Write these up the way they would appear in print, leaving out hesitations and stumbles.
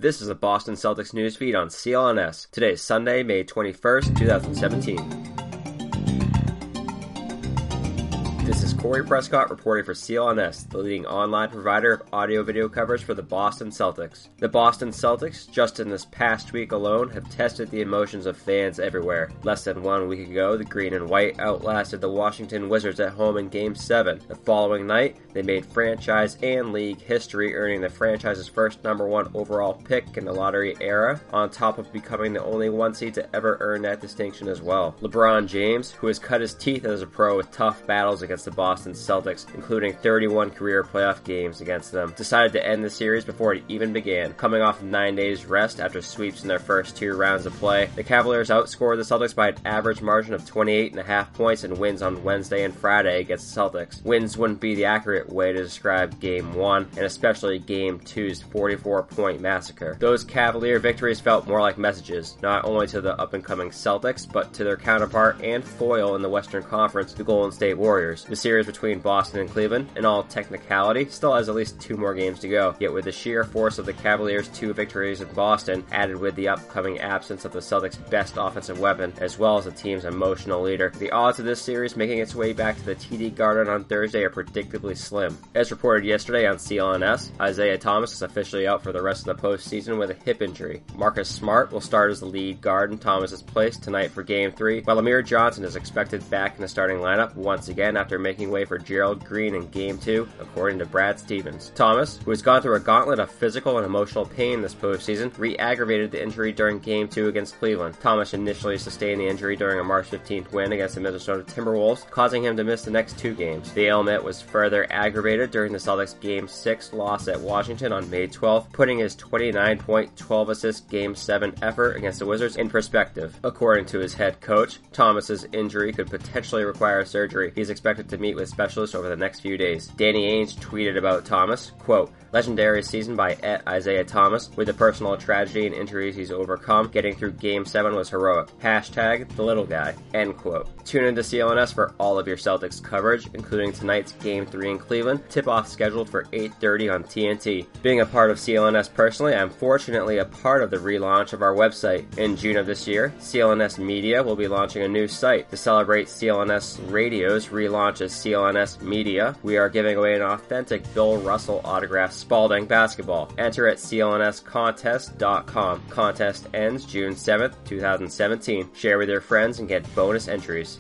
This is a Boston Celtics news feed on CLNS. Today is Sunday, May 21st, 2017. This is Corey Prescott reporting for CLNS, the leading online provider of audio-video coverage for the Boston Celtics. The Boston Celtics, just in this past week alone, have tested the emotions of fans everywhere. Less than 1 week ago, the green and white outlasted the Washington Wizards at home in Game 7. The following night, they made franchise and league history, earning the franchise's first #1 overall pick in the lottery era, on top of becoming the only one seed to ever earn that distinction as well. LeBron James, who has cut his teeth as a pro with tough battles against the Boston Celtics, including 31 career playoff games against them, decided to end the series before it even began. Coming off 9 days rest after sweeps in their first 2 rounds of play, the Cavaliers outscored the Celtics by an average margin of 28.5 points in wins on Wednesday and Friday against the Celtics. Wins wouldn't be the accurate way to describe Game 1, and especially Game 2's 44-point massacre. Those Cavalier victories felt more like messages, not only to the up-and-coming Celtics, but to their counterpart and foil in the Western Conference, the Golden State Warriors. The series between Boston and Cleveland, in all technicality, still has at least 2 more games to go, yet with the sheer force of the Cavaliers' 2 victories in Boston, added with the upcoming absence of the Celtics' best offensive weapon, as well as the team's emotional leader, the odds of this series making its way back to the TD Garden on Thursday are predictably slim. As reported yesterday on CLNS, Isaiah Thomas is officially out for the rest of the postseason with a hip injury. Marcus Smart will start as the lead guard in Thomas's place tonight for Game 3, while Amir Johnson is expected back in the starting lineup once again after making way for Gerald Green in Game 2, according to Brad Stevens. Thomas, who has gone through a gauntlet of physical and emotional pain this postseason, re-aggravated the injury during Game 2 against Cleveland. Thomas initially sustained the injury during a March 15th win against the Minnesota Timberwolves, causing him to miss the next 2 games. The ailment was further aggravated during the Celtics' Game 6 loss at Washington on May 12th, putting his 29-point, 12-assist Game 7 effort against the Wizards in perspective. According to his head coach, Thomas's injury could potentially require surgery. He's expected to meet with specialists over the next few days. Danny Ainge tweeted about Thomas, quote, "Legendary season by Isaiah Thomas. With the personal tragedy and injuries he's overcome, getting through Game 7 was heroic. Hashtag the little guy." End quote. Tune into CLNS for all of your Celtics coverage, including tonight's Game 3 in Cleveland, tip-off scheduled for 8:30 on TNT. Being a part of CLNS personally, I'm fortunately a part of the relaunch of our website. In June of this year, CLNS Media will be launching a new site. To celebrate CLNS Radio's relaunch as CLNS Media, we are giving away an authentic Bill Russell autographed Spalding basketball. Enter at clnscontest.com. Contest ends June 7th, 2017. Share with your friends and get bonus entries.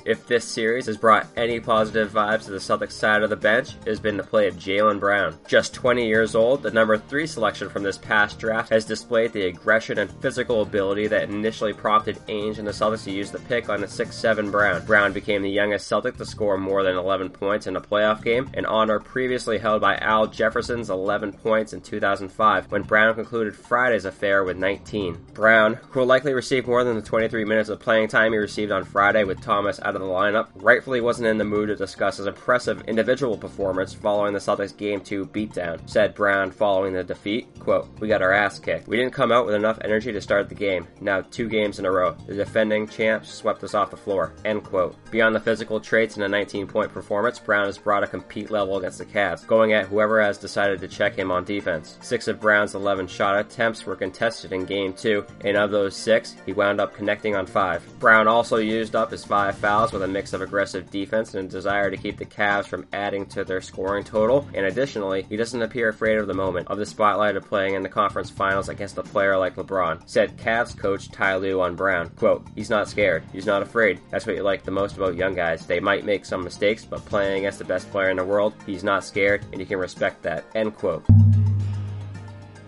If this series has brought any positive vibes to the Celtics side of the bench, it has been the play of Jaylen Brown. Just 20 years old, the number 3 selection from this past draft has displayed the aggression and physical ability that initially prompted Ainge and the Celtics to use the pick on the 6'7" Brown. Brown became the youngest Celtic to score more than 11 points in a playoff game, an honor previously held by Al Jefferson's 11 points in 2005, when Brown concluded Friday's affair with 19. Brown, who will likely receive more than the 23 minutes of playing time he received on Friday with Thomas out of the lineup, rightfully wasn't in the mood to discuss his impressive individual performance following the Celtics Game 2 beatdown. Said Brown following the defeat, quote, "We got our ass kicked. We didn't come out with enough energy to start the game. Now 2 games in a row. The defending champs swept us off the floor." End quote. Beyond the physical traits and a 19-point performance, Brown has brought a compete level against the Cavs, going at whoever has decided to check him on defense. 6 of Brown's 11 shot attempts were contested in Game 2, and of those 6, he wound up connecting on 5. Brown also used up his 5 fouls with a mix of aggressive defense and a desire to keep the Cavs from adding to their scoring total, and additionally, he doesn't appear afraid of the moment, of the spotlight of playing in the conference finals against a player like LeBron. Said Cavs coach Ty Lue on Brown, quote, "He's not scared. He's not afraid. That's what you like the most about young guys. They might make some mistakes, but playing against the best player in the world, he's not scared, and you can respect that." End quote.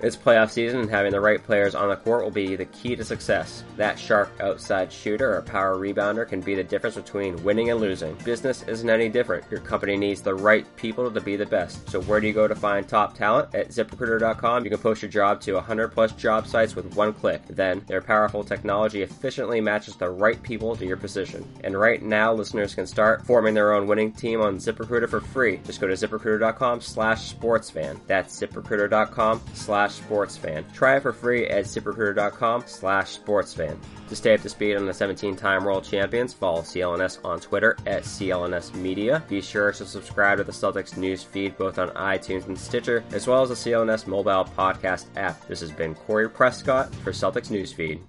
It's playoff season, and having the right players on the court will be the key to success. That sharp outside shooter or power rebounder can be the difference between winning and losing. Business isn't any different. Your company needs the right people to be the best. So where do you go to find top talent? At ZipRecruiter.com, you can post your job to 100+ job sites with one click. Then, their powerful technology efficiently matches the right people to your position. And right now, listeners can start forming their own winning team on ZipRecruiter for free. Just go to ZipRecruiter.com/sportsfan. That's ZipRecruiter.com/sportsfan. ZipRecruiter.com/sportsfan. Try it for free at ZipRecruiter.com/sportsfan. To stay up to speed on the 17-time world champions, follow CLNS on Twitter at CLNS Media. Be sure to subscribe to the Celtics news feed both on iTunes and Stitcher, as well as the CLNS mobile podcast app. This has been Corey Prescott for Celtics Newsfeed.